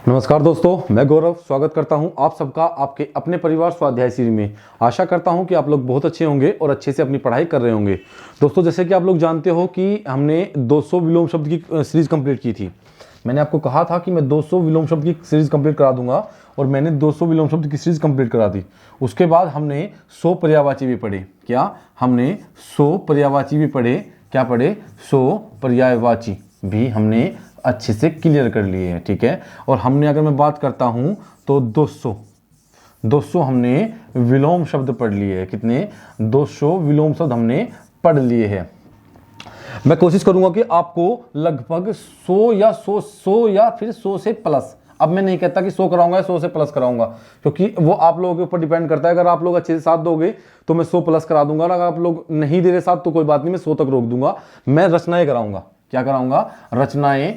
नमस्कार दोस्तों, मैं गौरव स्वागत करता हूं आप सबका आपके अपने परिवार स्वाध्याय सीरीज में। आशा करता हूं कि आप लोग बहुत अच्छे होंगे और अच्छे से अपनी पढ़ाई कर रहे होंगे। दोस्तों, जैसे कि आप लोग जानते हो कि हमने 200 विलोम शब्द की सीरीज कंप्लीट की थी। मैंने आपको कहा था कि मैं 200 विलोम शब्द की सीरीज कंप्लीट करा दूंगा और मैंने 200 विलोम शब्द की सीरीज कंप्लीट करा दी। उसके बाद हमने 100 पर्यायवाची भी पढ़े। क्या हमने 100 पर्यायवाची भी पढ़े? क्या पढ़े? 100 पर्यायवाची भी हमने अच्छे से क्लियर कर लिए हैं। ठीक है। और हमने अगर मैं बात करता हूं तो 200 हमने विलोम शब्द पढ़ लिए हैं। कितने? 200 विलोम शब्द हमने पढ़ लिए हैं। मैं कोशिश करूंगा कि आपको लगभग 100 या फिर 100 से प्लस, अब मैं नहीं कहता कि 100 कराऊंगा या 100 से प्लस कराऊंगा, क्योंकि वो आप लोगों के ऊपर डिपेंड करता है। अगर आप लोग अच्छे से साथ दोगे तो मैं 100 प्लस करा दूंगा, अगर आप लोग नहीं दे रहे साथ तो कोई बात नहीं, मैं 100 तक रोक दूंगा। मैं रचनाएं कराऊंगा। क्या कराऊंगा? रचनाएं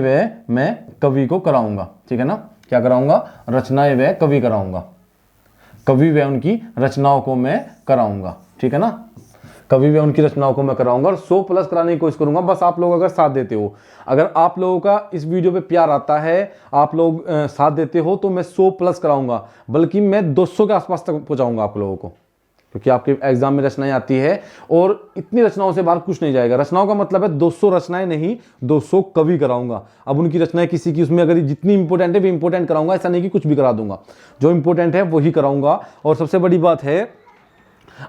व मैं कवि को कराऊंगा। ठीक है ना? क्या कराऊंगा? रचनाएं व कवि कराऊंगा। कवि व उनकी रचनाओं को मैं कराऊंगा। ठीक है ना? कवि व उनकी रचनाओं को मैं कराऊंगा और 100 प्लस कराने की कोशिश करूंगा। बस आप लोग अगर साथ देते हो, अगर आप लोगों का इस वीडियो पे प्यार आता है, आप लोग साथ देते हो, तो मैं 100 प्लस कराऊंगा, बल्कि मैं 200 के आसपास तक पहुंचाऊंगा आप लोगों को, क्योंकि आपके एग्जाम में रचनाएं आती है और इतनी रचनाओं से बाहर कुछ नहीं जाएगा। रचनाओं का मतलब है 200 रचनाएं नहीं, 200 कवि कराऊंगा। अब उनकी रचनाएं किसी की, उसमें अगर जितनी इंपॉर्टेंट है वो इंपॉर्टेंट कराऊंगा, ऐसा नहीं कि कुछ भी करा दूंगा। जो इंपॉर्टेंट है वही कराऊंगा। और सबसे बड़ी बात है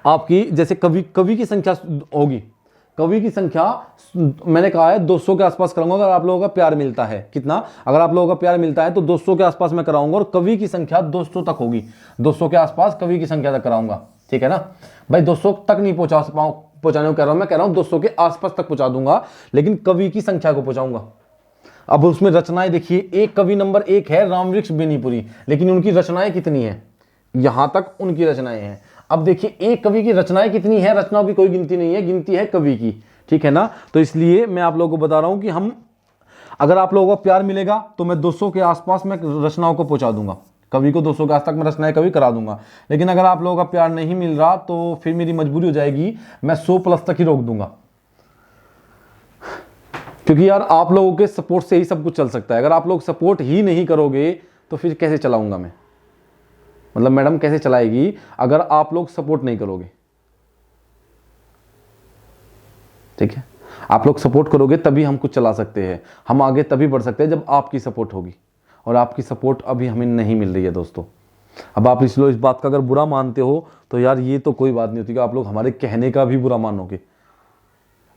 आपकी, जैसे कवि की संख्या होगी, कवि की संख्या मैंने कहा है 200 के आसपास कराऊंगा। अगर आप लोगों का प्यार मिलता है, कितना? अगर आप लोगों का प्यार मिलता है तो 200 के आसपास मैं कराऊंगा और कवि की संख्या 200 तक होगी। 200 के आसपास कवि की संख्या तक कराऊंगा। ठीक है ना भाई? 200 तक नहीं पहुंचाने को कह रहा हूं, मैं कह रहा हूं 200 के आसपास तक पहुंचा दूंगा, लेकिन कवि की संख्या को पहुंचाऊंगा। अब उसमें रचनाएं देखिए, एक कवि नंबर 1 है रामवृक्ष बेनीपुरी, लेकिन उनकी रचनाएं कितनी है? यहां तक उनकी रचनाएं हैं। अब देखिए, एक कवि की रचनाएं कितनी है? रचनाओं की कोई गिनती नहीं है, गिनती है कवि की। ठीक है ना? तो इसलिए मैं आप लोगों को बता रहा हूं कि हम, अगर आप लोगों को प्यार मिलेगा तो मैं 200 के आसपास मैं रचनाओं को पहुंचा दूंगा, कवि को 200 के आस तक मैं रचनाएं कवि करा दूंगा। लेकिन अगर आप लोगों का प्यार नहीं मिल रहा तो फिर मेरी मजबूरी हो जाएगी, मैं 100 प्लस तक ही रोक दूंगा, क्योंकि यार आप लोगों के सपोर्ट से ही सब कुछ चल सकता है। अगर आप लोग सपोर्ट ही नहीं करोगे तो फिर कैसे चलाऊंगा मैं? मतलब मैडम कैसे चलाएगी अगर आप लोग सपोर्ट नहीं करोगे? ठीक है, आप लोग सपोर्ट करोगे तभी हम कुछ चला सकते हैं, हम आगे तभी बढ़ सकते हैं जब आपकी सपोर्ट होगी, और आपकी सपोर्ट अभी हमें नहीं मिल रही है दोस्तों। अब आप इस बात का अगर बुरा मानते हो तो यार ये तो कोई बात नहीं होती कि आप लोग हमारे कहने का भी बुरा मानोगे।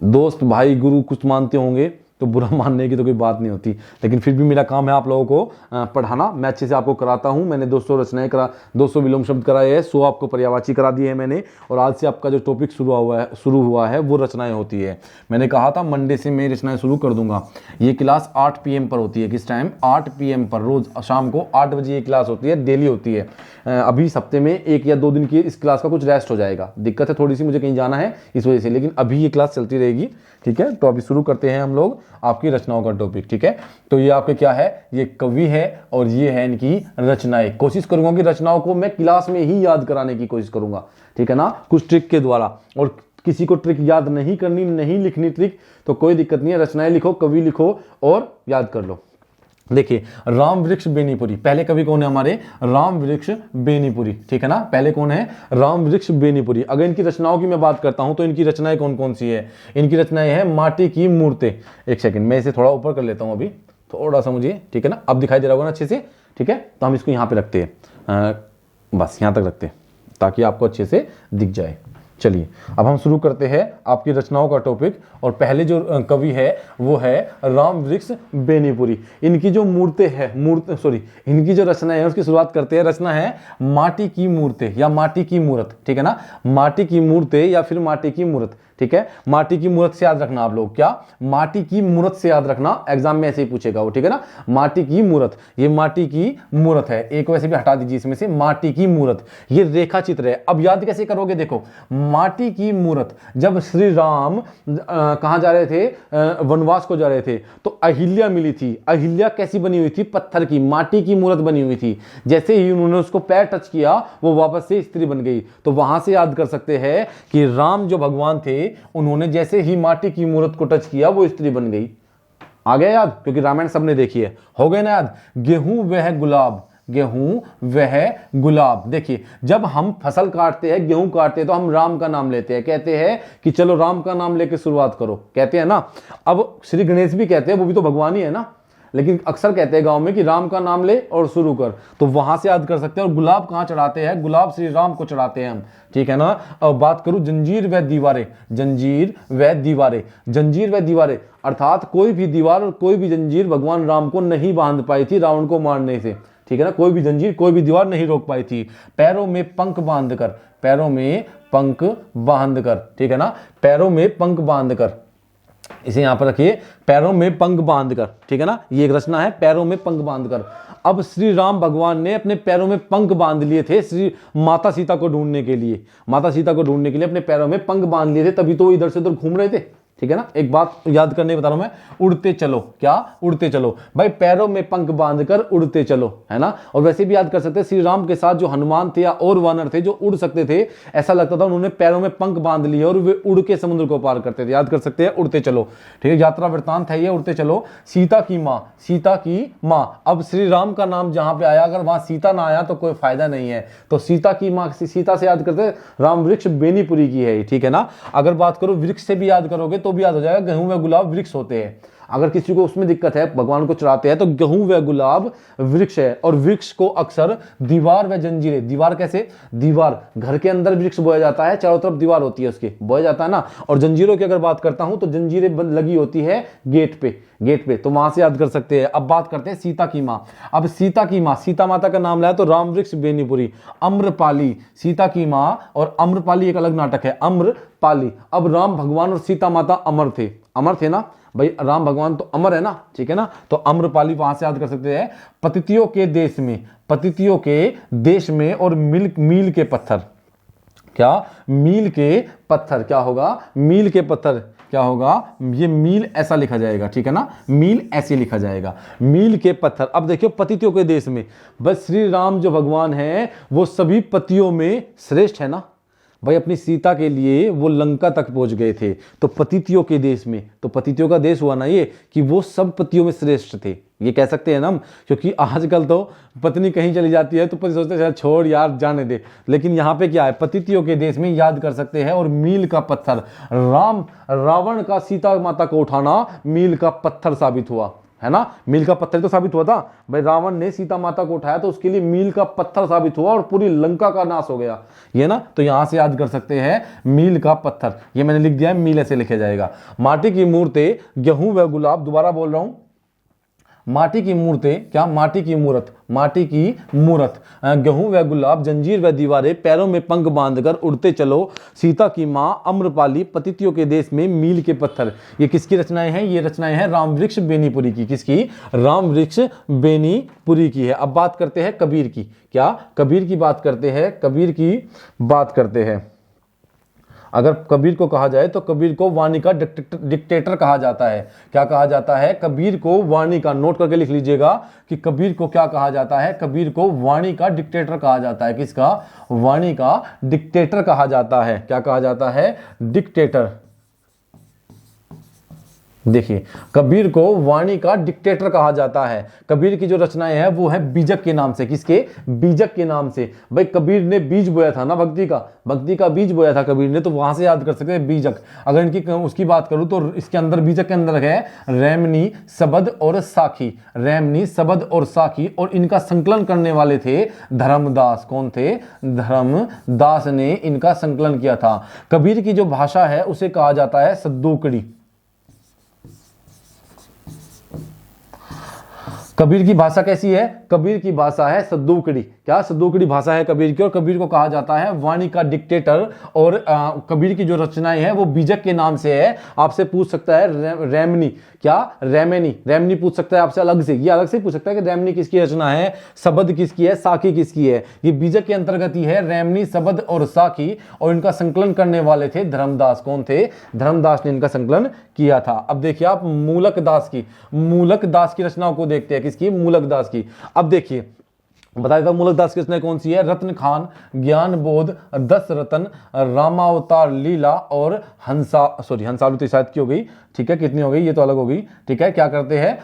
दोस्त, भाई, गुरु कुछ मानते होंगे तो बुरा मानने की तो कोई बात नहीं होती, लेकिन फिर भी मेरा काम है आप लोगों को पढ़ाना। मैं अच्छे से आपको कराता हूं। मैंने 200 रचनाएं 200 विलोम शब्द कराए हैं, 100 आपको पर्यायवाची करा दिए हैं मैंने, और आज से आपका जो टॉपिक शुरू हुआ है वो रचनाएं होती है। मैंने कहा था मंडे से मैं रचनाएं शुरू कर दूंगा। ये क्लास 8 PM पर होती है। किस टाइम? 8 PM पर, रोज शाम को 8 बजे ये क्लास होती है, डेली होती है। अभी हफ्ते में 1 या 2 दिन की इस क्लास का कुछ रेस्ट हो जाएगा, दिक्कत है थोड़ी सी, मुझे कहीं जाना है इस वजह से, लेकिन अभी ये क्लास चलती रहेगी। ठीक है, तो अभी शुरू करते हैं हम लोग आपकी रचनाओं का टॉपिक। ठीक है, तो ये आपके क्या है? ये कवि है और ये है इनकी रचनाएं। कोशिश करूंगा कि रचनाओं को मैं क्लास में ही याद कराने की कोशिश करूंगा। ठीक है ना? कुछ ट्रिक के द्वारा। और किसी को ट्रिक याद नहीं करनी, नहीं लिखनी ट्रिक, तो कोई दिक्कत नहीं है, रचनाएं लिखो, कवि लिखो और याद कर लो। देखिए, रामवृक्ष बेनीपुरी, पहले कवि कौन है हमारे? रामवृक्ष बेनीपुरी। ठीक है ना? पहले कौन है? रामवृक्ष बेनीपुरी। अगर इनकी रचनाओं की मैं बात करता हूं तो इनकी रचनाएं कौन कौन सी है? इनकी रचनाएं हैं माटी की मूर्तें। एक सेकंड, मैं इसे थोड़ा ऊपर कर लेता हूं अभी, थोड़ा सा मुझे। ठीक है ना? अब दिखाई दे रहा होगा ना अच्छे से? ठीक है, तो हम इसको यहां पे रखते हैं, बस यहां तक रखते हैं ताकि आपको अच्छे से दिख जाए। चलिए, अब हम शुरू करते हैं आपकी रचनाओं का टॉपिक। और पहले जो कवि है वो है रामवृक्ष बेनीपुरी। इनकी जो इनकी जो रचना है उसकी शुरुआत करते हैं। रचना है माटी की मूर्तें या माटी की मूर्त। ठीक है ना? माटी की मूर्तें या फिर माटी की मूर्त। ठीक है, माटी की मूर्त से याद रखना आप लोग। क्या? माटी की मूर्त से याद रखना, एग्जाम में ऐसे ही पूछेगा वो। ठीक है ना? माटी की मूर्त, ये माटी की मूर्त है। एक वैसे भी हटा दीजिए इसमें से, माटी की मूर्त, ये रेखा चित्र है। अब याद कैसे करोगे? देखो, माटी की मूर्त, जब श्री राम कहां जा रहे थे? वनवास को जा रहे थे, तो अहिल्या मिली थी। अहिल्या कैसी बनी हुई थी? पत्थर की, माटी की मूर्त बनी हुई थी। जैसे ही उन्होंने उसको पैर टच किया वो वापस से स्त्री बन गई। तो वहां से याद कर सकते हैं कि राम जो भगवान थे, उन्होंने जैसे ही माटी की मूर्त को टच किया वो स्त्री बन गई। आ गया याद, क्योंकि रामायण सबने देखी है। हो गए ना याद, गेहूं वह गुलाब, गेहूं वह गुलाब। देखिए जब हम फसल काटते हैं, गेहूं काटते हैं, तो हम राम का नाम लेते हैं, कहते हैं कि चलो राम का नाम लेके शुरुआत करो, कहते हैं ना। अब श्री गणेश भी कहते हैं, वो भी तो भगवान ही है ना, लेकिन अक्सर कहते हैं गांव में कि राम का नाम ले और शुरू कर, तो वहां से याद कर सकते हैं। और गुलाब कहां चढ़ाते हैं, गुलाब श्री राम को चढ़ाते हैं हम, ठीक है ना। अब बात करूं जंजीर व दीवारें, जंजीर व दीवारें, जंजीर व दीवारें अर्थात कोई भी दीवार और कोई भी जंजीर भगवान राम को नहीं बांध पाई थी रावण को मारने से, ठीक है ना। कोई भी जंजीर, कोई भी दीवार नहीं रोक पाई थी। पैरों में पंख बांध कर, पैरों में पंख बांध कर, ठीक है ना, पैरों में पंख बांध कर, इसे यहां पर रखिए, पैरों में पंख बांध कर, ठीक है ना। ये एक रचना है, पैरों में पंख बांध कर। अब श्री राम भगवान ने अपने पैरों में पंख बांध लिए थे श्री माता सीता को ढूंढने के लिए, माता सीता को ढूंढने के लिए अपने पैरों में पंख बांध लिए थे, तभी तो इधर से उधर घूम रहे थे, ठीक है ना। एक बात याद करने बता रहा हूं मैं, उड़ते चलो, क्या उड़ते चलो भाई, पैरों में पंख बांधकर उड़ते चलो, है ना। और वैसे भी याद कर सकते हैं श्री राम के साथ जो हनुमान थे या और वानर थे जो उड़ सकते थे, ऐसा लगता था उन्होंने पैरों में पंख बांध लिए और वे उड़ के समुद्र को पार करते थे, याद कर सकते हैं, उड़ते चलो, ठीक है। यात्रा वृत्तांत है ये, उड़ते चलो। सीता की माँ, सीता की माँ, अब श्री राम का नाम जहां पे आया, अगर वहां सीता ना आया तो कोई फायदा नहीं है, तो सीता की माँ, सीता से याद करते राम वृक्ष बेनीपुरी की है, ठीक है ना। अगर बात करो वृक्ष से भी याद करोगे तो भी याद हो जाएगा, गेहूं व गुलाब वृक्ष होते हैं। अगर किसी को उसमें दिक्कत है, भगवान को चढ़ाते हैं, तो गेहूं व गुलाब वृक्ष है। और वृक्ष को अक्सर दीवार व जंजीरें, दीवार कैसे, दीवार घर के अंदर वृक्ष बोया जाता है, चारों तरफ दीवार होती है उसके, बोया जाता है ना। और जंजीरों की अगर बात करता हूं तो जंजीरें लगी होती है गेट पे, गेट पे, तो वहां से याद कर सकते हैं। अब बात करते हैं सीता की माँ। अब सीता की माँ, सीता माता का नाम लाया तो राम वृक्ष बेनीपुरी। अम्रपाली, सीता की माँ और अम्रपाली एक अलग नाटक है, अम्रपाली। अब राम भगवान और सीता माता अमर थे, अमर थे ना भाई, राम भगवान तो अमर है ना, ठीक है ना। तो अम्रपाली वहां से याद कर सकते हैं। पतितियों के देश में, पतितियों के देश में, और मील के पत्थर, क्या मील के पत्थर, क्या होगा मील के पत्थर, क्या होगा, ये मील ऐसा लिखा जाएगा, ठीक है ना, मील ऐसे लिखा जाएगा, मील के पत्थर। अब देखियो पतितियों के देश में, बस श्री राम जो भगवान है वो सभी पतियों में श्रेष्ठ है ना भाई, अपनी सीता के लिए वो लंका तक पहुंच गए थे, तो पतितियों के देश में, तो पतितियों का देश हुआ ना ये, कि वो सब पतियों में श्रेष्ठ थे, ये कह सकते हैं ना हम। क्योंकि आजकल तो पत्नी कहीं चली जाती है तो पति सोचते हैं छोड़ यार जाने दे, लेकिन यहाँ पे क्या है, पतितियों के देश में याद कर सकते हैं। और मील का पत्थर, रावण का सीता माता को उठाना मील का पत्थर साबित हुआ, है ना। मील का पत्थर तो साबित हुआ था भाई, रावण ने सीता माता को उठाया तो उसके लिए मील का पत्थर साबित हुआ और पूरी लंका का नाश हो गया, ये ना। तो यहां से याद कर सकते हैं मील का पत्थर, ये मैंने लिख दिया है, मील ऐसे लिखा जाएगा। माटी की मूर्तें, गेहूं व गुलाब, दोबारा बोल रहा हूं, माटी की मूर्तें, क्या माटी की मूर्त, माटी की मूर्त, गेहूं व गुलाब, जंजीर व दीवारें, पैरों में पंख बांधकर उड़ते चलो, सीता की माँ, अम्रपाली, पतितियों के देश में मील के पत्थर। ये किसकी रचनाएं हैं, ये रचनाएं हैं राम वृक्ष बेनीपुरी की, किसकी, राम वृक्ष बेनीपुरी की है। अब बात करते हैं कबीर की, क्या कबीर की बात करते हैं, कबीर की बात करते हैं। अगर कबीर को कहा जाए तो कबीर को वाणी का डिक्टेटर कहा जाता है, क्या कहा जाता है, कबीर को वाणी का, नोट करके लिख लीजिएगा कि कबीर को क्या कहा जाता है, कबीर को वाणी का डिक्टेटर कहा जाता है। किसका, वाणी का डिक्टेटर कहा जाता है, क्या कहा जाता है, डिक्टेटर। देखिए कबीर को वाणी का डिक्टेटर कहा जाता है। कबीर की जो रचनाएं हैं वो है बीजक के नाम से, किसके, बीजक के नाम से। भाई कबीर ने बीज बोया था ना भक्ति का बीज बोया था कबीर ने, तो वहां से याद कर सकते हैं बीजक। अगर इनकी उसकी बात करूं तो इसके अंदर, बीजक के अंदर है रैमनी, सबद और साखी, रैमनी, सबद और साखी। और इनका संकलन करने वाले थे धर्मदास। कौन थे, धर्मदास ने इनका संकलन किया था। कबीर की जो भाषा है उसे कहा जाता है सद्दूकड़ी। कबीर की भाषा कैसी है, कबीर की भाषा है सद्दूकड़ी, क्या सद्दूकड़ी भाषा है कबीर की। और कबीर को कहा जाता है वाणी का डिक्टेटर। और कबीर की जो रचनाएं हैं वो बीजक के नाम से है। आपसे पूछ सकता है रैमनी, क्या रैमनी, रैमनी पूछ सकता है आपसे अलग से, ये अलग से पूछ सकता है कि रैमनी किसकी रचना है, सबद किसकी है, साखी किसकी है। ये बीजक के अंतर्गत ही है, रैमनी, सबद और साखी। और इनका संकलन करने वाले थे धर्मदास। कौन थे, धर्मदास ने इनका संकलन किया था। अब देखिए आप मूलक दास की, मूलक दास की रचनाओं को देखते हैं, किसकी, मूलक दास की। अब देखिए बता देता हूं मूलक दास की रचना कौन सी है। रत्न खान, ज्ञान बोध, दस रतन, रामावतार लीला और हंसावली तो शायद की हो गई, ठीक है, कितनी हो गई ये तो अलग हो गई, ठीक है। क्या करते हैं,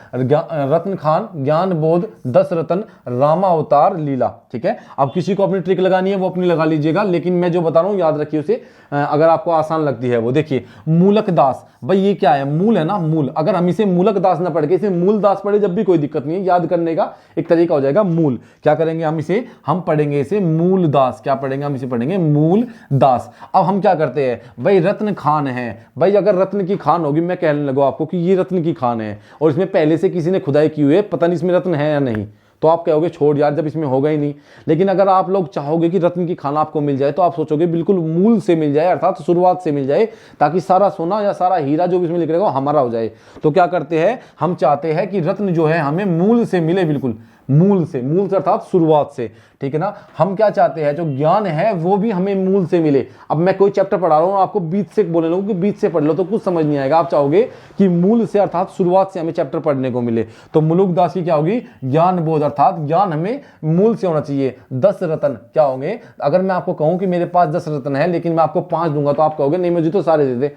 रत्न खान, ज्ञान बोध, दस रतन, रामावतार लीला, ठीक है। अब किसी को अपनी ट्रिक लगानी है वो अपनी लगा लीजिएगा, लेकिन मैं जो बता रहा हूं याद रखिए उसे, अगर आपको आसान लगती है वो। देखिए मूलक दास, भाई ये क्या है, मूल है ना, मूल। अगर हम इसे मूलक दास ना पढ़ के इसे मूल दास पढ़े जब भी कोई दिक्कत नहीं है, याद करने का एक तरीका हो जाएगा मूल। क्या करेंगे हम इसे, हम पढ़ेंगे इसे मूल दास। क्या पढ़ेंगे हम इसे, पढ़ेंगे मूल दास। अब हम क्या करते हैं, भाई रत्न खान है, भाई अगर रत्न की खान होगी, मैं कहने लगूं आपको कि ये रत्न की खान है और इसमें पहले से किसी ने खुदाई की हुई है, पता नहीं इसमें रत्न है या नहीं, तो आप कहोगे छोड़ यार जब इसमें होगा ही नहीं। लेकिन अगर आप लोग चाहोगे कि रत्न की खान आपको मिल जाए तो आप सोचोगे बिल्कुल मूल से मिल जाए, अर्थात शुरुआत से मिल जाए, ताकि सारा सोना या सारा हीरा जो भी इसमें लिख रहेगा हमारा हो जाए। तो क्या करते हैं, हम चाहते हैं कि रत्न जो है हमें मूल से मिले, बिल्कुल मूल से अर्थात शुरुआत से, ठीक है ना। हम क्या चाहते हैं, जो ज्ञान है वो भी हमें मूल से मिले। अब मैं कोई चैप्टर पढ़ा रहा हूं, आपको बीच से बोलने लगूं कि बीच से पढ़ लो तो कुछ समझ नहीं आएगा। आप चाहोगे कि मूल से अर्थात शुरुआत से हमें चैप्टर पढ़ने को मिले, तो मुलुक दास की क्या होगी, ज्ञान बोध, अर्थात ज्ञान हमें मूल से होना चाहिए। दस रतन क्या होंगे, अगर मैं आपको कहूं कि मेरे पास 10 रतन है लेकिन मैं आपको 5 दूंगा तो आप कहोगे नहीं मुझे तो सारे दे दे।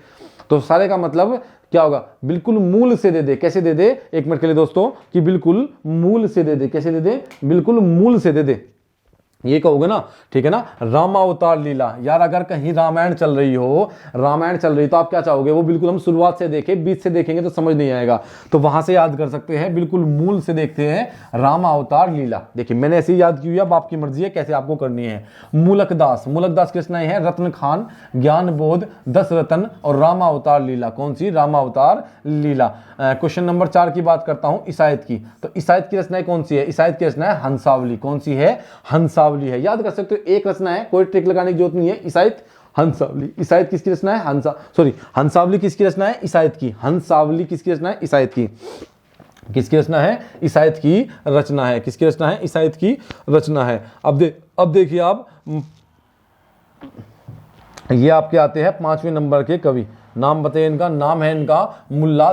तो सारे का मतलब क्या होगा, बिल्कुल मूल से दे दे। कैसे दे दे, एक मिनट के लिए दोस्तों, कि बिल्कुल मूल से दे दे। कैसे दे दे, बिल्कुल मूल से दे दे, ये कहोगे ना, ठीक है ना। रामावतार लीला, यार अगर कहीं रामायण चल रही हो, रामायण चल रही तो आप क्या चाहोगे, वो बिल्कुल हम शुरुआत से देखें, बीच से देखेंगे तो समझ नहीं आएगा, तो वहां से याद कर सकते हैं, बिल्कुल मूल से देखते हैं रामावतार लीला। देखिए मैंने ऐसे ही याद की हुई है, अब आपकी मर्जी है कैसे आपको करनी है। मूलक दास की रचनाएं हैं रत्न खान, ज्ञान बोध, दस रतन और रामावतार लीला। कौन सी, रामावतार लीला। क्वेश्चन नंबर 4 की बात करता हूं, ईसायत की। तो ईसायत की रचनाएं कौन सी है, ईसायत की रचना है हंसावली। कौन सी है, हंसावली है, याद कर सकते हो, एक रचना है, कोई ट्रिक लगाने की जरूरत नहीं है। ईसायत, हंसावली। ईसायत किसकी रचना है, हंसावली किसकी रचना है, ईसायत की। हंसावली किसकी रचना है, ईसायत की। किसकी रचना है, ईसायत की रचना है। किसकी रचना है, ईसायत की रचना है। अब देखिए आप, ये आपके आते हैं 5वें नंबर के कवि, नाम बताइए इनका। नाम है इनका मुल्ला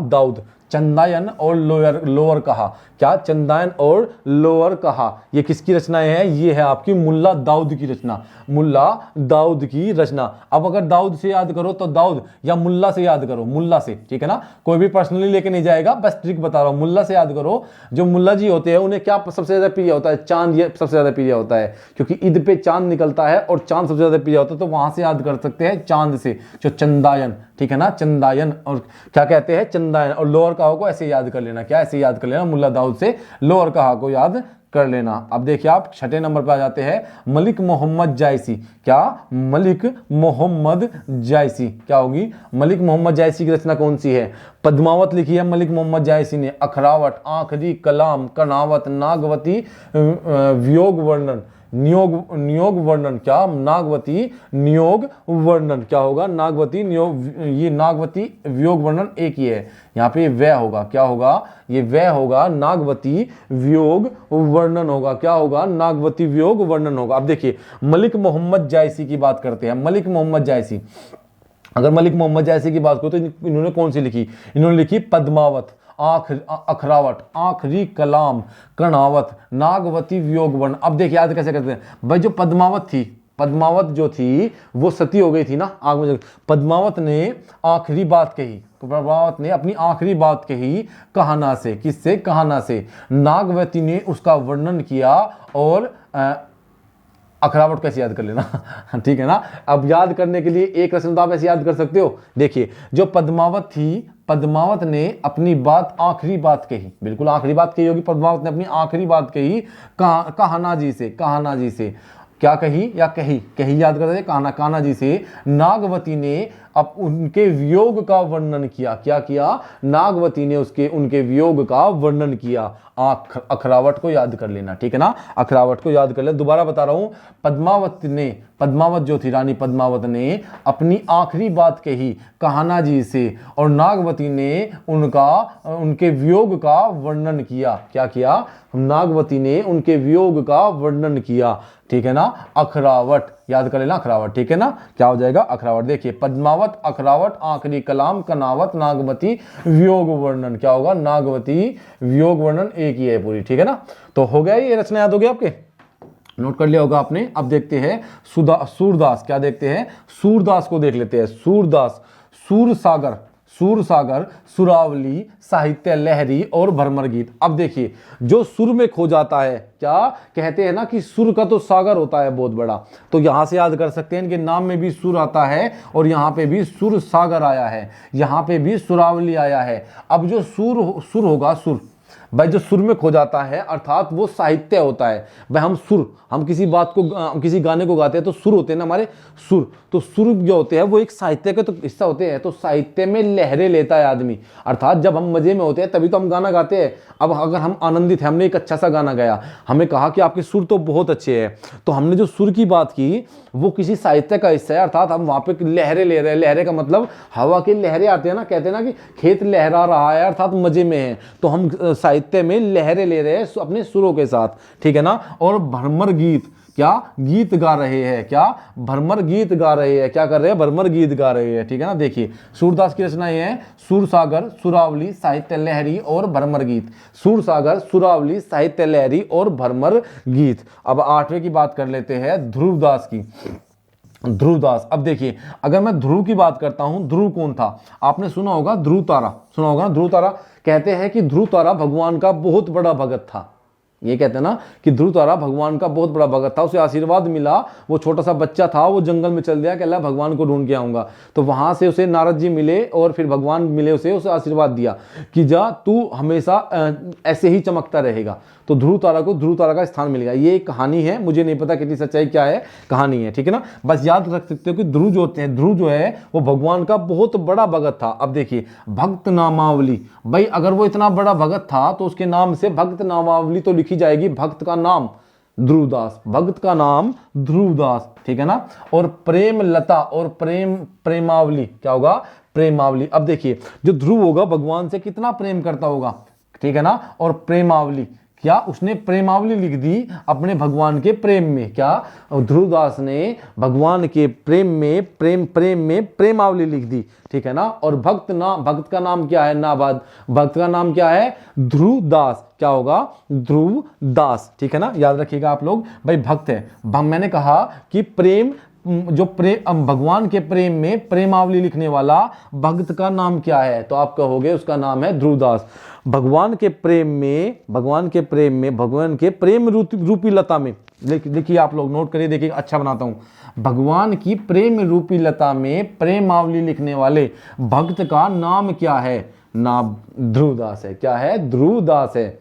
दाऊद। चंदायन और लोअर कहा। क्या, चंदायन और लोअर कहा, ये किसकी रचनाएं हैं, ये है आपकी मुल्ला दाऊद की रचना। मुल्ला दाऊद की रचना। अब अगर दाऊद से याद करो तो दाऊद, या मुल्ला से याद करो, मुल्ला से, ठीक है ना। कोई भी पर्सनली लेके नहीं जाएगा, बस ट्रिक बता रहा हूं, मुल्ला से याद करो। जो मुल्ला जी होते हैं उन्हें क्या सबसे ज्यादा प्रिय होता है, चांद, ये सबसे ज्यादा प्रिय होता है, क्योंकि ईद पे चांद निकलता है और चांद सबसे ज्यादा प्रिय होता है, तो वहां से याद कर सकते हैं चांद से, जो चंदायन, ठीक है ना, चंदायन। और क्या कहते हैं, चंदायन। और लोअर कहा को ऐसे याद कर लेना, क्या, ऐसे याद कर लेना, मुल्ला दाऊद से लोअर कहा को याद कर लेना। अब देखिए आप 6ठे नंबर पर आ जाते हैं, मलिक मोहम्मद जायसी। क्या, मलिक मोहम्मद जायसी, क्या होगी, मलिक मोहम्मद जायसी की रचना कौन सी है, पद्मावत लिखी है मलिक मोहम्मद जायसी ने। अखरावट, आखरी कलाम, कनावत, नागवती, वियोग वर्णन, नियोग वर्णन। क्या, नागवती नियोग वर्णन, क्या होगा, नागवती नियोग, ये नागवती वियोग वर्णन एक ही है, यहाँ पे वह होगा, क्या होगा, ये वह होगा, नागवती वियोग वर्णन होगा। क्या होगा, नागवती वियोग वर्णन होगा। अब देखिए मलिक मोहम्मद जायसी की बात करते हैं। मलिक मोहम्मद जायसी, अगर मलिक मोहम्मद जायसी की बात करो तो इन्होंने कौन सी लिखी, इन्होंने लिखी पद्मावत, अखरावट, आखरी कलाम, कर्णावत, नागवती वियोग वर्ण। अब देखिए याद कैसे करते हैं भाई, जो पद्मावत थी, पद्मावत जो थी वो सती हो गई थी ना आग में। पद्मावत ने आखिरी बात कही, पद्मावत ने अपनी आखिरी बात कही कहाना से। किससे, कहाना से। नागवती ने उसका वर्णन किया। और अखरावट कैसे याद कर लेना ठीक है ना। अब याद करने के लिए एक रचना तो आप ऐसे याद कर सकते हो। देखिए जो पद्मावत थी, पद्मावत ने अपनी बात, आखिरी बात कही, बिल्कुल आखिरी बात कही होगी, पद्मावत ने अपनी आखिरी बात कही कहाना जी से। कहाना जी से क्या कही, या कही, कही याद करते थे, कान्हा जी से। नागवती ने अब उनके वियोग का वर्णन किया। क्या किया, नागवती ने उनके वियोग का वर्णन किया। अखरावट को याद कर लेना, ठीक है ना, अखरावट को याद कर लेना। दोबारा बता रहा हूं, पद्मावत जो थी, रानी पद्मावत ने अपनी आखिरी बात कही कान्हा जी से, और नागवती ने उनके वियोग का वर्णन किया। क्या किया, नागवती ने उनके वियोग का वर्णन किया, ठीक है ना। अखरावट, याद कर लेना अखरावट, ठीक है ना, क्या हो जाएगा अखरावट। देखिए पद्मावत, अखरावट, आखिरी कलाम, कनावत, नागवती, वियोग वर्णन, क्या होगा नागवती वियोग वर्णन, एक ही है पूरी, ठीक है ना। तो हो गया ये रचना, याद हो गया आपके, नोट कर लिया होगा आपने। अब देखते हैं सूरदास, क्या देखते हैं, सूरदास को देख लेते हैं। सूरदास, सूरसागर, सूरसागर, सुरावली, साहित्य लहरी और भरमर गीत। अब देखिए जो सुर में खो जाता है, क्या कहते हैं ना कि सुर का तो सागर होता है बहुत बड़ा, तो यहां से याद कर सकते हैं इनके नाम में भी सुर आता है और यहां पे भी सुर सागर आया है, यहां पे भी सुरावली आया है। अब जो सुर होगा, सुर भाई जो सुर में खो जाता है अर्थात वो साहित्य होता है। भाई हम किसी बात को, किसी गाने को गाते हैं तो सुर होते हैं ना हमारे, सुर, तो सुर जो होते हैं वो एक साहित्य का तो हिस्सा होते हैं। तो साहित्य में लहरें लेता है आदमी, अर्थात जब हम मजे में होते हैं तभी तो हम गाना गाते हैं। अब अगर हम आनंदित हैं, हमने एक अच्छा सा गाना गाया, हमें कहा कि आपके सुर तो बहुत अच्छे हैं, तो हमने जो सुर की बात की वो किसी साहित्य का हिस्सा है, अर्थात हम वहां पे लहरें ले रहे हैं। लहरें का मतलब हवा की लहरें आती है ना, कहते हैं ना कि खेत लहरा रहा है अर्थात मजे में है, तो हम साहित्य में लहरें ले रहे हैं अपने सुरों के साथ, ठीक है ना। और भरमर गीत, क्या गीत गा रहे हैं, क्या भरमर गीत गा रहे हैं, क्या कर रहे हैं भरमर गीत गा रहे हैं, ठीक है ना। देखिए सूरदास की रचनाएं हैं सूरसागर, सुरावली, साहित्य लहरी और भरमर गीत। सूरसागर, सुरावली, साहित्य लहरी और भरमर गीत। अब 8वें की बात कर लेते हैं, ध्रुवदास की। ध्रुवदास, अब देखिए अगर मैं ध्रुव की बात करता हूं, ध्रुव कौन था, आपने सुना होगा ध्रुव तारा, सुना होगा ना ध्रुव तारा। कहते हैं कि ध्रुव तारा भगवान का बहुत बड़ा भगत था। ये कहते हैं ना कि ध्रुव तारा भगवान का बहुत बड़ा भगत था, उसे आशीर्वाद मिला, वो छोटा सा बच्चा था, वो जंगल में चल दिया कि अल्लाह भगवान को ढूंढ के आऊंगा, तो वहां से उसे नारद जी मिले और फिर भगवान मिले, उसे आशीर्वाद दिया कि जा तू हमेशा ऐसे ही चमकता रहेगा। तो ध्रुव तारा को ध्रुव तारा का स्थान मिल गया। ये एक कहानी है, मुझे नहीं पता कितनी सच्चाई क्या है, कहानी है, ठीक है ना। बस याद रख सकते हो कि ध्रुव जो होते हैं, ध्रुव जो है वो भगवान का बहुत बड़ा भगत था। अब देखिए भक्त नामावली, भाई अगर वो इतना बड़ा भगत था तो उसके नाम से भक्त नामावली तो लिखी जाएगी, भक्त का नाम ध्रुवदास, भक्त का नाम ध्रुवदास, ठीक है ना। और प्रेम लता और प्रेमावली, क्या होगा प्रेमावली। अब देखिए जो ध्रुव होगा भगवान से कितना प्रेम करता होगा, ठीक है ना। और प्रेमावली, क्या उसने प्रेमावली लिख दी अपने भगवान के प्रेम में, क्या ध्रुवदास ने भगवान के प्रेम में प्रेम में प्रेमावली लिख दी, ठीक है ना। और भक्त का नाम क्या है, नाबाद, भक्त का नाम क्या है ध्रुवदास, क्या होगा ध्रुवदास, ठीक है ना। याद रखिएगा आप लोग, भाई भक्त है, मैंने कहा कि प्रेम, जो भगवान के प्रेम में प्रेमावली लिखने वाला भक्त का नाम क्या है, तो आप कहोगे उसका नाम है ध्रुवदास। भगवान के प्रेम रूपी लता में, देखिए आप लोग नोट करिए, देखिए अच्छा बनाता हूं, भगवान की प्रेम रूपी लता में प्रेमावली लिखने वाले भक्त का नाम क्या है, नाम ध्रुवदास है, क्या है ध्रुवदास है।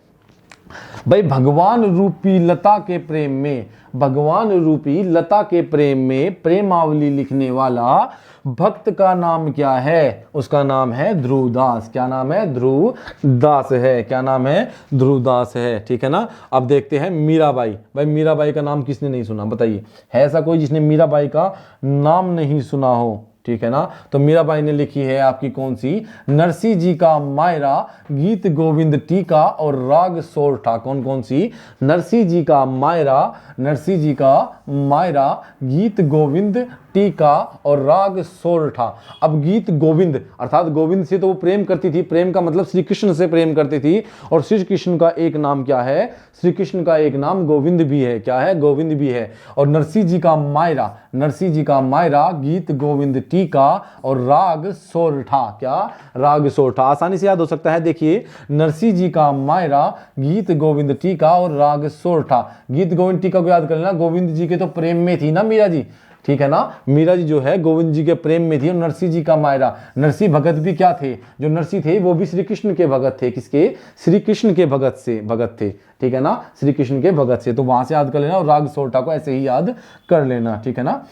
भाई भगवान रूपी लता के प्रेम में, भगवान रूपी लता के प्रेम में प्रेमावली लिखने वाला भक्त का नाम क्या है, उसका नाम है ध्रुवदास, क्या नाम है ध्रुवदास है, क्या नाम है ध्रुवदास है, ठीक है ना। अब देखते हैं मीराबाई। भाई मीराबाई का नाम किसने नहीं सुना, बताइए, है ऐसा कोई जिसने मीराबाई का नाम नहीं सुना हो, ठीक है ना। तो मीराबाई ने लिखी है आपकी कौन सी, नरसी जी का मायरा, गीत गोविंद टीका और राग सोरठा। कौन सी, नरसी जी का मायरा, नरसी जी का मायरा, गीत गोविंद टीका और राग सोरठा। अब गीत गोविंद अर्थात गोविंद से तो वो प्रेम करती थी, प्रेम का मतलब श्री कृष्ण से प्रेम करती थी, और श्री कृष्ण का एक नाम क्या है, श्री कृष्ण का एक नाम गोविंद भी है, क्या है गोविंद भी है। और नरसी जी का मायरा, नरसी जी का मायरा, गीत गोविंद टीका और राग सोरठा, क्या राग सोरठा। आसानी से याद हो सकता है, देखिए नरसी जी का मायरा, गीत गोविंद टीका और राग सोरठा। गीत गोविंद टीका को याद कर लेना, गोविंद जी के तो प्रेम में थी ना मीरा जी, ठीक है ना। मीरा जी जो है गोविंद जी के प्रेम में थी। और नरसी जी का मायरा, नरसी भगत भी क्या थे, जो नरसी थे वो भी श्री कृष्ण के भगत थे, किसके, श्री कृष्ण के भगत थे, ठीक है ना, श्री कृष्ण के भगत से। तो वहां से याद कर लेना और राग सोरठा को ऐसे ही याद कर लेना, ठीक है ना।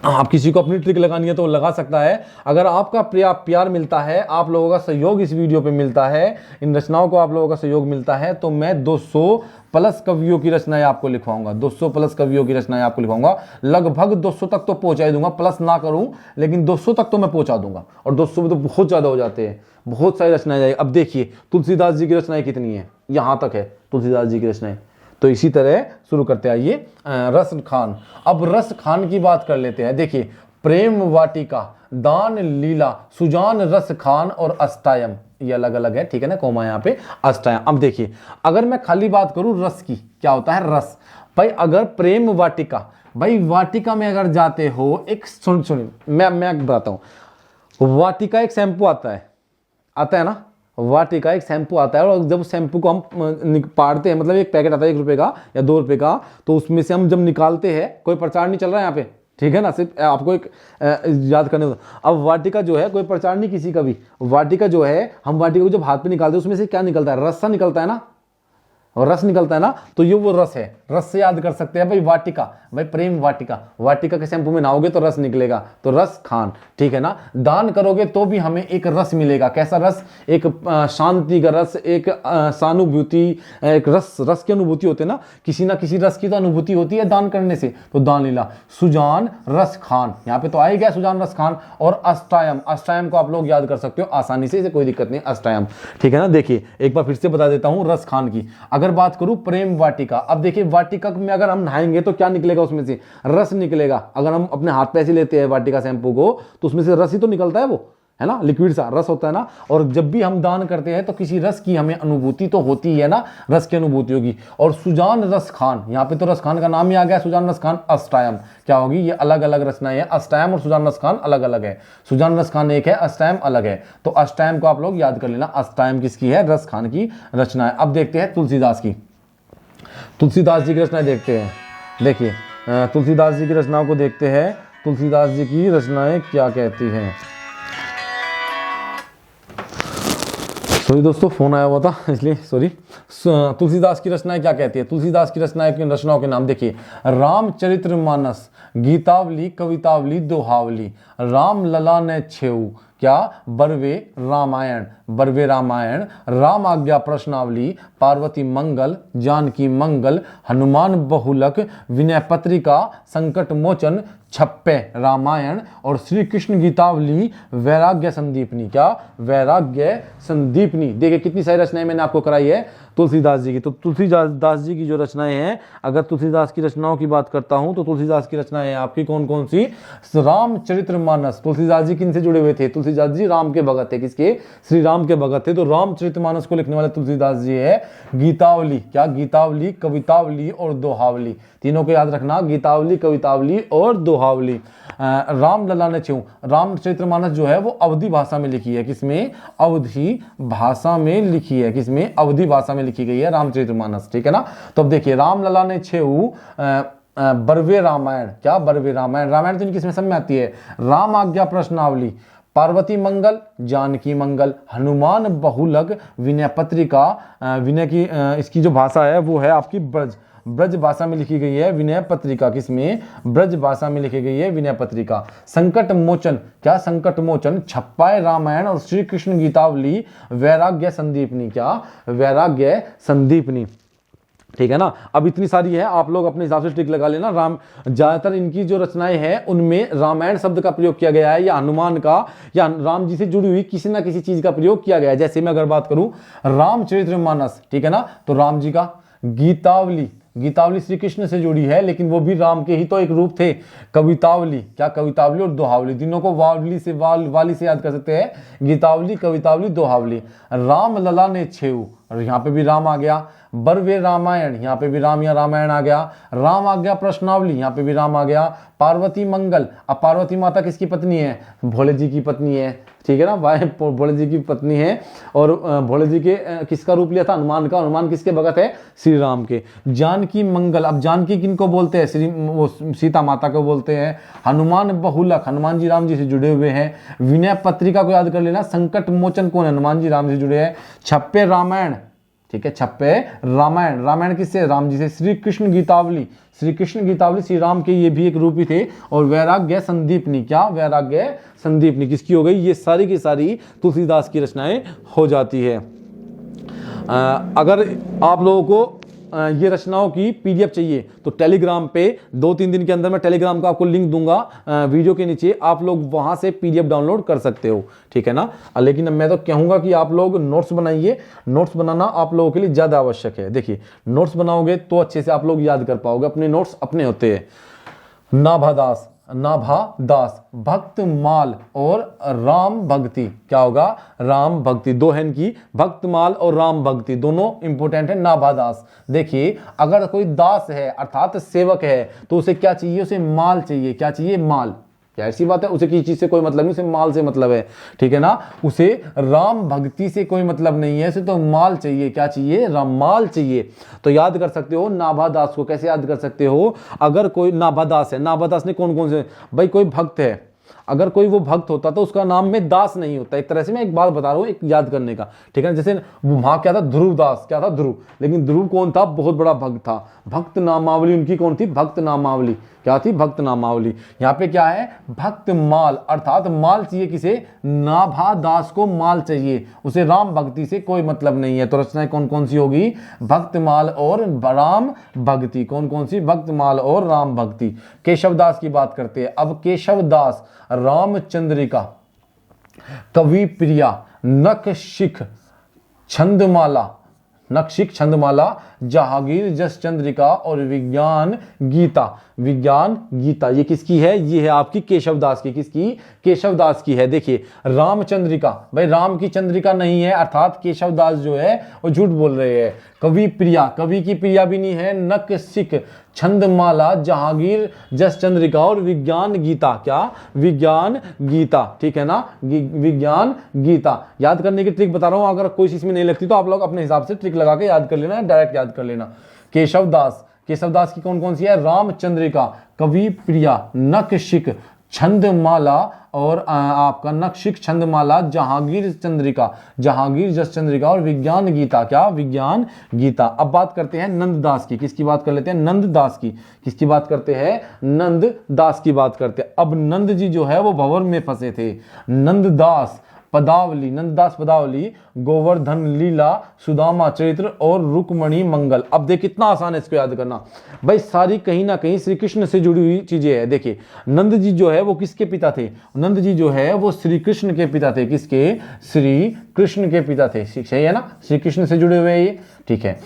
आप किसी को अपनी ट्रिक लगानी है तो लगा सकता है। अगर आपका प्यार मिलता है, आप लोगों का सहयोग इस वीडियो पे मिलता है, इन रचनाओं को आप लोगों का सहयोग मिलता है, तो मैं 200 प्लस कवियों की रचनाएं आपको लिखवाऊंगा, 200 प्लस कवियों की रचनाएं आपको लिखवाऊंगा। लगभग 200 तक तो पहुंचा दूंगा, प्लस ना करूं लेकिन 200 तक तो मैं पहुंचा दूंगा। और 200 में तो बहुत ज्यादा हो जाते हैं, बहुत सारी रचनाएं जाएगी। अब देखिए तुलसीदास जी की रचनाएं कितनी है, यहां तक है तुलसीदास जी की रचनाएं। तो इसी तरह शुरू करते आइए रस खान। अब रस खान की बात कर लेते हैं। देखिए, प्रेम वाटिका, दान लीला, सुजान, रस खान और अष्टायम, ये अलग अलग है, ठीक है ना, कोमा यहाँ पे अष्टायम। अब देखिए, अगर मैं खाली बात करूं रस की, क्या होता है रस भाई। अगर प्रेम वाटिका, भाई वाटिका में अगर जाते हो, एक सुन मैं बताता हूं, वाटिका एक शैम्पू आता है ना, वाटिका एक शैम्पू आता है, और जब शैम्पू को हम पाड़ते हैं, मतलब एक पैकेट आता है 1 रुपए का या 2 रुपए का, तो उसमें से हम जब निकालते हैं, कोई प्रचार नहीं चल रहा है यहाँ पे, ठीक है ना, सिर्फ आपको एक याद करने दो। अब वाटिका जो है, कोई प्रचार नहीं किसी का भी, वाटिका जो है, हम वाटिका को जब हाथ पे निकालते हैं, उसमें से क्या निकलता है, रस सा निकलता है ना, और रस निकलता है ना, तो ये वो रस है, रस से याद कर सकते हैं भाई वाटिका, भाई प्रेम वाटिका, वाटिका के शैम्पू में नहाओगे तो रस निकलेगा, तो रस खान, ठीक है ना। दान करोगे तो भी हमें एक रस मिलेगा, कैसा रस, एक शांति का रस, एक सहानुभूति, एक रस की अनुभूति होती है ना, किसी ना किसी रस की तो अनुभूति होती है दान करने से, तो दान लीला, सुजान रस खान, यहाँ पे तो आ ही गया सुजान रस खान, और अष्टायम, अष्टायम को आप लोग याद कर सकते हो आसानी से, इसे कोई दिक्कत नहीं, अष्टायम, ठीक है ना। देखिए एक बार फिर से बता देता हूं रस खान की। अगर बात करूं प्रेम वाटिका, अब देखिए वाटिका में अगर हम नहाएंगे तो क्या निकलेगा, उसमें से रस निकलेगा। अगर हम अपने हाथ पे ऐसे लेते हैं वाटिका शैम्पू को, तो उसमें से रस ही तो निकलता है, वो है ना, लिक्विड सा रस होता है ना। और जब भी हम दान करते हैं तो किसी रस की हमें अनुभूति तो होती है ना, रस की अनुभूति होगी। और सुजान रस खान, यहाँ पे तो रस खान का नाम ही आ गया, सुजान रस खान, अष्टायम क्या होगी, ये अलग अलग रचनाएं हैं, अष्टायम और सुजान रस खान अलग अलग है, सुजान रस खान एक है, अष्टायम अलग है, तो अष्टायम को आप लोग याद कर लेना, अष्टायम किसकी है, रस खान की रचना है। अब देखते हैं तुलसीदास की, तुलसीदास जी की रचनाएं देखते हैं। देखिए तुलसीदास जी की रचनाओं को देखते हैं, तुलसीदास जी की रचनाएं क्या कहती हैं। सॉरी दोस्तों, फोन आया हुआ था इसलिए सॉरी। तुलसीदास की रचनाएं क्या कहती है, तुलसीदास की रचनाओं के नाम देखिए, रामचरितमानस, गीतावली, कवितावली, दोहावली, राम लला ने छेऊ, क्या बरवे रामायण, बरवे रामायण, राम आज्ञा प्रश्नावली, पार्वती मंगल, जानकी मंगल, हनुमान बहुलक, विनय पत्रिका, संकट मोचन, छप्पे रामायण, और श्री कृष्ण गीतावली, वैराग्य संदीपनी, क्या वैराग्य संदीपनी। देखिए कितनी सारी रचनाएं मैंने आपको कराई है तुलसीदास जी की। तो तुलसीदास जी की जो रचनाएं हैं, अगर तुलसीदास की रचनाओं की बात करता हूं तो तुलसीदास की रचनाएं हैं आपकी कौन कौन सी, रामचरितमानस, तुलसीदास जी किन से जुड़े हुए थे, तुलसीदास जी राम के भगत थे, किसके, श्री राम के भगत थे, तो रामचरितमानस को लिखने वाले तुलसीदास जी है। गीतावली, क्या गीतावली, कवितावली और दोहावली, तीनों को याद रखना, गीतावली, कवितावली और दोहावली। राम लला ने छेऊ, रामचरितमानस जो है वो अवधी भाषा में लिखी है, किसमें, अवधी भाषा में लिखी है, किसमें, अवधी भाषा में लिखी गई है रामचरितमानस, ठीक है ना। तो अब देखिए राम लला ने छेऊ, बरवे रामायण, क्या बरवे रामायण, रामायण तो इनकी इसमें समझ में आती है, राम आज्ञा प्रश्नावली, पार्वती मंगल, जानकी मंगल, हनुमान बहुलक, विनय पत्रिका, विनय की इसकी जो भाषा है वो है आपकी ब्रज भाषा में लिखी गई है, विनय पत्रिका, किसमें, ब्रज भाषा में लिखी गई है विनय पत्रिका। संकट मोचन, क्या संकट मोचन, छप्पाए रामायण और श्री कृष्ण गीतावली, वैराग्य संदीपनी, क्या वैराग्य संदीपनी, ठीक है ना। अब इतनी सारी है, आप लोग अपने हिसाब से टिक लगा लेना। राम, ज्यादातर इनकी जो रचनाएं हैं उनमें रामायण शब्द का प्रयोग किया गया है, या हनुमान का, या राम जी से जुड़ी हुई किसी ना किसी चीज का प्रयोग किया गया है। जैसे मैं अगर बात करूं रामचरितमानस, ठीक है ना, तो राम जी का, गीतावली, गीतावली श्री कृष्ण से जुड़ी है, लेकिन वो भी राम के ही तो एक रूप थे। कवितावली, क्या कवितावली और दोहावली, तीनों को वावली से वाली से याद कर सकते हैं, गीतावली, कवितावली, दोहावली। राम लला ने छेऊ, और यहाँ पे भी राम आ गया। बरवे रामायण, यहाँ पे भी राम या रामायण आ गया। राम आज्ञा प्रश्नावली, यहाँ पे भी राम आ गया। पार्वती मंगल, अब पार्वती माता किसकी पत्नी है, भोले जी की पत्नी है, ठीक है ना, भाई भोले जी की पत्नी है। और भोले जी के किसका रूप लिया था, हनुमान का, हनुमान किसके भगत है, श्री राम के। जानकी मंगल, अब जानकी किनको बोलते हैं, श्री वो सीता माता को बोलते हैं। हनुमान बहुलक, हनुमान जी राम जी से जुड़े हुए हैं। विनय पत्रिका को याद कर लेना, संकट मोचन कौन है, हनुमान जी राम जी से जुड़े हैं। छप्पे रामायण, ठीक है, छप्पे रामायण, रामायण किससे, राम जी से। श्री कृष्ण गीतावली, श्री कृष्ण गीतावली श्री राम के ये भी एक रूप ही थे। और वैराग्य संदीपनी, क्या वैराग्य संदीपनी किसकी हो गई, ये सारी की सारी तुलसीदास की रचनाएं हो जाती है। अगर आप लोगों को ये रचनाओं की पीडीएफ चाहिए तो टेलीग्राम पे 2-3 दिन के अंदर मैं टेलीग्राम का आपको लिंक दूंगा वीडियो के नीचे, आप लोग वहां से पीडीएफ डाउनलोड कर सकते हो, ठीक है ना। लेकिन मैं तो कहूंगा कि आप लोग नोट्स बनाइए, नोट्स बनाना आप लोगों के लिए ज्यादा आवश्यक है। देखिए नोट्स बनाओगे तो अच्छे से आप लोग याद कर पाओगे, अपने नोट्स अपने होते हैं। नाभादास, नाभादास, भक्त माल और राम भक्ति, क्या होगा, राम भक्ति, दो है इनकी, भक्त माल और राम भक्ति दोनों इंपॉर्टेंट है। नाभादास, देखिए अगर कोई दास है अर्थात सेवक है तो उसे क्या चाहिए, उसे माल चाहिए, क्या चाहिए, माल। क्या ऐसी बात है, उसे किसी चीज से कोई मतलब नहीं, उसे माल से मतलब है, ठीक है ना। उसे राम भक्ति से कोई मतलब नहीं है, उसे तो माल चाहिए, क्या चाहिए, राम माल चाहिए। तो याद कर सकते हो नाभादास को, कैसे याद कर सकते हो, अगर कोई नाभादास है, नाभादास ने कौन कौन से, भाई कोई भक्त है, अगर कोई वो भक्त होता तो उसका नाम में दास नहीं होता। एक तरह से मैं एक बात बता रहा हूं, एक याद करने का, ठीक है ना। जैसे वहां क्या था, ध्रुव दास, क्या था, ध्रुव, लेकिन ध्रुव कौन था, बहुत बड़ा भक्त था। भक्त नामावली उनकी कौन थी, भक्त नामावली, क्या थी, भक्त नामावली। यहाँ पे क्या है, भक्त माल, अर्थात माल चाहिए किसे, नाभादास को माल चाहिए, उसे राम भक्ति से कोई मतलब नहीं है। तो रचनाएं कौन कौन सी होगी, भक्त माल और राम भक्ति, कौन कौन सी, भक्त माल और राम भक्ति। केशवदास की बात करते हैं अब। केशवदास रामचंद्रिका, कवि प्रिया, नखशिख छंदमाला, नखशिख छंदमाला, जहांगीर जस चंद्रिका और विज्ञान गीता, विज्ञान गीता, ये किसकी है, ये है आपकी केशवदास की, किसकी, केशवदास की है। देखिए रामचंद्रिका, भाई राम की चंद्रिका नहीं है, अर्थात केशवदास जो है वो झूठ बोल रहे हैं। कवि प्रिया, कवि की प्रिया भी नहीं है। नखशिख छंदमाला, जहांगीर जस चंद्रिका और विज्ञान गीता, क्या, विज्ञान गीता, ठीक है ना, विज्ञान गीता। याद करने की ट्रिक बता रहा हूं, अगर कोई इसमें नहीं लगती तो आप लोग अपने हिसाब से ट्रिक लगा के याद कर लेना, डायरेक्ट याद कर लेना। केशवदास, केशवदास की कौन कौन सी है, रामचंद्रिका, कवि प्रिया, नखशिख छंदमाला और आपका नखशिख छंदमाला, जहांगीर चंद्रिका, जहांगीर जस चंद्रिका और विज्ञान गीता, क्या, विज्ञान गीता। अब बात करते हैं नंददास की, किसकी बात कर लेते हैं, नंददास की, किसकी बात करते हैं, नंददास की बात करते हैं। अब नंद जी जो है वो भंवर में फंसे थे। नंददास पदावली, नंददास पदावली, गोवर्धन लीला, सुदामा चरित्र और रुक्मणी मंगल। अब देख कितना आसान है इसको याद करना, भाई सारी कहीं ना कहीं श्री कृष्ण से जुड़ी हुई चीजें हैं। देखिए नंद जी जो है वो किसके पिता थे, नंद जी जो है वो श्री कृष्ण के पिता थे, किसके, श्री कृष्ण के पिता थे, सही है ना, श्री कृष्ण से जुड़े हुए ये, ठीक है।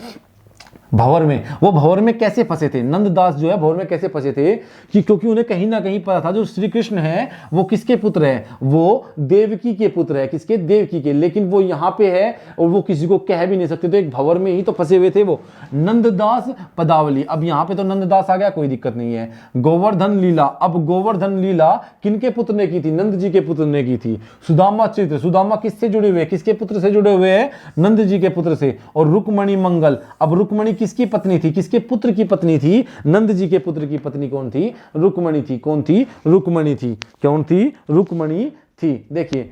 भंवर में, वो भंवर में कैसे फंसे थे, नंददास जो है भंवर में कैसे फंसे थे, कि क्योंकि उन्हें कहीं ना कहीं पता था जो श्री कृष्ण है वो किसके पुत्र है, वो देवकी के पुत्र है, किसके, देवकी के, लेकिन वो यहाँ पे है और वो किसी को कह भी नहीं सकते, तो एक भंवर में ही तो फंसे हुए थे वो। नंददास पदावली, अब यहाँ पे तो नंददास आ गया, कोई दिक्कत नहीं है। गोवर्धन लीला, अब गोवर्धन लीला किनके पुत्र ने की थी, नंद जी के पुत्र ने की थी। सुदामा चरित्र, सुदामा किससे जुड़े हुए, किसके पुत्र से जुड़े हुए हैं, नंद जी के पुत्र से। और रुक्मणी मंगल, अब रुक्मणी किसकी पत्नी थी, किसके पुत्र की पत्नी थी, नंद जी के पुत्र की पत्नी कौन थी, रुक्मणी थी, कौन थी, रुक्मणी थी, कौन थी, रुक्मणी थी। देखिए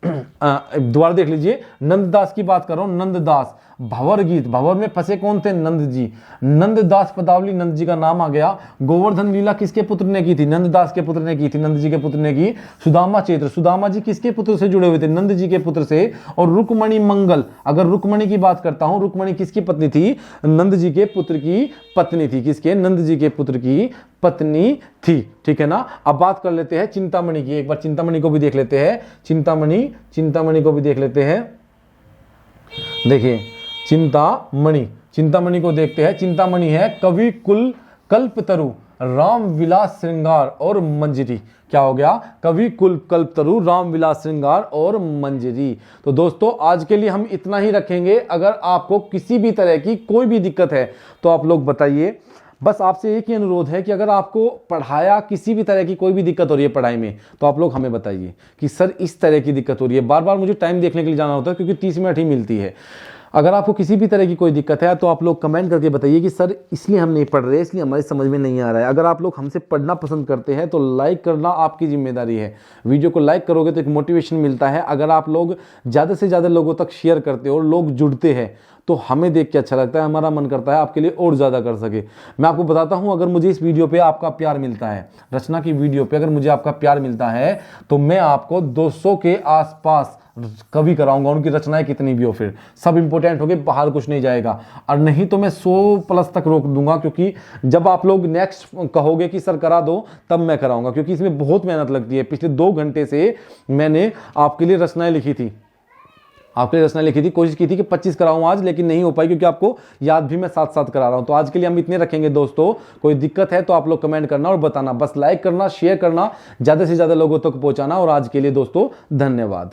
दोबारा देख लीजिए, नंददास की बात कर रहा हूं, नंददास, भंवर गीत, भंवर में फंसे कौन थे, नंद जी, नंददास पदावली, नंद जी का नाम आ गया। गोवर्धन लीला किसके पुत्र ने की थी, नंददास के पुत्र ने की थी, नंद जी के पुत्र ने की। सुदामा चरित्र, सुदामा जी किसके पुत्र से जुड़े हुए थे, नंद जी के पुत्र से। और रुक्मणी मंगल, अगर रुक्मणी की बात करता हूं, रुक्मणी किसकी पत्नी थी, नंद जी के पुत्र की पत्नी थी, किसके, नंद जी के पुत्र की पत्नी थी, ठीक है ना। अब बात कर लेते हैं चिंतामणि की, एक बार चिंतामणि को भी देख लेते हैं, चिंतामणि, चिंतामणि को भी देख लेते हैं। देखिए चिंतामणि, चिंतामणि को देखते हैं। चिंतामणि है कवि कुल कल्पतरु, राम विलास श्रृंगार और मंजरी, क्या हो गया, कवि कुल कल्पतरु, राम विलास श्रृंगार और मंजरी। तो दोस्तों आज के लिए हम इतना ही रखेंगे। अगर आपको किसी भी तरह की कोई भी दिक्कत है तो आप लोग बताइए। बस आपसे एक ही अनुरोध है कि अगर आपको पढ़ाया किसी भी तरह की कोई भी दिक्कत हो रही है पढ़ाई में तो आप लोग हमें बताइए कि सर इस तरह की दिक्कत हो रही है। बार बार मुझे टाइम देखने के लिए जाना होता है क्योंकि 30 मिनट ही मिलती है। अगर आपको किसी भी तरह की कोई दिक्कत है तो आप लोग कमेंट करके बताइए कि सर इसलिए हम नहीं पढ़ रहे, इसलिए हमारी समझ में नहीं आ रहा है। अगर आप लोग हमसे पढ़ना पसंद करते हैं तो लाइक करना आपकी जिम्मेदारी है। वीडियो को लाइक करोगे तो एक मोटिवेशन मिलता है। अगर आप लोग ज़्यादा से ज़्यादा लोगों तक शेयर करते हो, लोग जुड़ते हैं, तो हमें देख के अच्छा लगता है, हमारा मन करता है आपके लिए और ज़्यादा कर सके। मैं आपको बताता हूं, अगर मुझे इस वीडियो पे आपका प्यार मिलता है, रचना की वीडियो पे अगर मुझे आपका प्यार मिलता है तो मैं आपको 200 के आसपास कभी कराऊंगा, उनकी रचनाएं कितनी भी हो, फिर सब इंपॉर्टेंट हो गए, बाहर कुछ नहीं जाएगा। और नहीं तो मैं 100+ तक रोक दूंगा, क्योंकि जब आप लोग नेक्स्ट कहोगे कि सर करा दो, तब मैं कराऊंगा, क्योंकि इसमें बहुत मेहनत लगती है। पिछले 2 घंटे से मैंने आपके लिए रचनाएं लिखी थी, कोशिश की थी कि 25 कराऊं आज, लेकिन नहीं हो पाई, क्योंकि आपको याद भी मैं साथ साथ करा रहा हूं। तो आज के लिए हम इतने रखेंगे दोस्तों। कोई दिक्कत है तो आप लोग कमेंट करना और बताना, बस लाइक करना, शेयर करना, ज्यादा से ज्यादा लोगों तक पहुंचाना। और आज के लिए दोस्तों धन्यवाद।